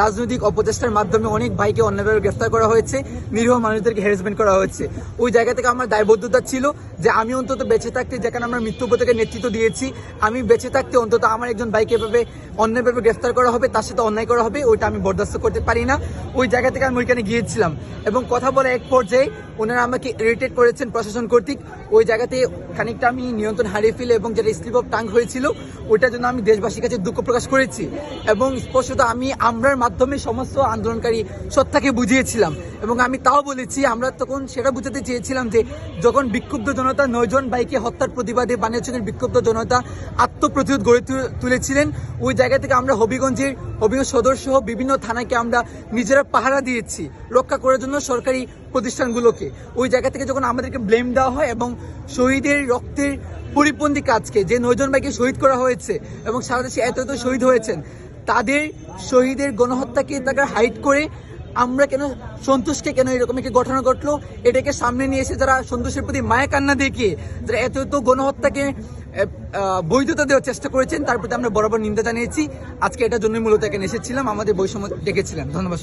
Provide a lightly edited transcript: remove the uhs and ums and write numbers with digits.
রাজনৈতিক অপচেষ্টার মাধ্যমে অনেক ভাইকে অন্যায়ভাবে গ্রেফতার করা হয়েছে, নিরীহ মানুষদেরকে হ্যারাসমেন্ট করা হয়েছে। ওই জায়গা থেকে আমার দায়বদ্ধতা ছিল যে আমি অন্তত বেঁচে থাকতে, যেখানে আমরা মৃত্যুপথকে নেতৃত্ব দিয়েছি, আমি বেঁচে থাকতে অন্তত আমার একজন ভাইকে এভাবে অন্যায়ভাবে গ্রেফতার করা হবে, তার সাথে অন্যায় করা হবে, ওইটা আমি বরদাস্ত করতে পারি না। ওই জায়গা থেকে আমি ওইখানে গিয়েছিলাম এবং কথা বলে এক পর্যায়ে ওনারা আমাকে ইরিটেট করেছেন প্রশাসন কর্তৃক। ওই জায়গাতে খানিকটা আমি নিয়ন্ত্রণ হারিয়ে ফেলে এবং যেটা স্লিপ অফ টাং হয়েছিল ওইটার জন্য আমি দেশবাসীর কাছে দুঃখ প্রকাশ করেছি এবং স্পষ্টত আমি আমরার মাধ্যমে সমস্ত আন্দোলনকারী সত্তাকে বুঝিয়েছিলাম এবং আমি তাও বলেছি, আমরা তখন সেটা বুঝাতে চেয়েছিলাম যে যখন বিক্ষুব্ধ জনতা 9 জন ভাইকে হত্যার প্রতিবাদে বানিয়াচকের বিক্ষুব্ধ জনতা আত্মপ্রতিরোধ গড়ে তুলেছিলেন, ওই জায়গা থেকে আমরা হবিগঞ্জ সদর সহ বিভিন্ন থানাকে আমরা নিজেরা পাহারা দিয়েছি রক্ষা করার জন্য সরকারি প্রতিষ্ঠানগুলোকে। ওই জায়গা থেকে যখন আমাদেরকে ব্লেম দেওয়া হয় এবং শহীদের রক্তের পরিপন্থী কাজকে, যে 9 জন ভাইকে শহীদ করা হয়েছে এবং সারা দেশে এত শহীদ হয়েছেন, তাদের শহীদের গণহত্যাকে তাকে হাইড করে আমরা কেন সন্তোষকে কেন এরকম একটি ঘটনা ঘটলো এটাকে সামনে নিয়ে এসে যারা সন্তোষের প্রতি মায়া কান্না দেখিয়ে যারা এত গণহত্যাকে বৈধতা দেওয়ার চেষ্টা করেছেন, তার প্রতি আমরা বরাবর নিন্দা জানিয়েছি। আজকে এটার জন্য মূলত এখানে এসেছিলাম, আমাদের বৈষম্য ডেকেছিলাম। ধন্যবাদ।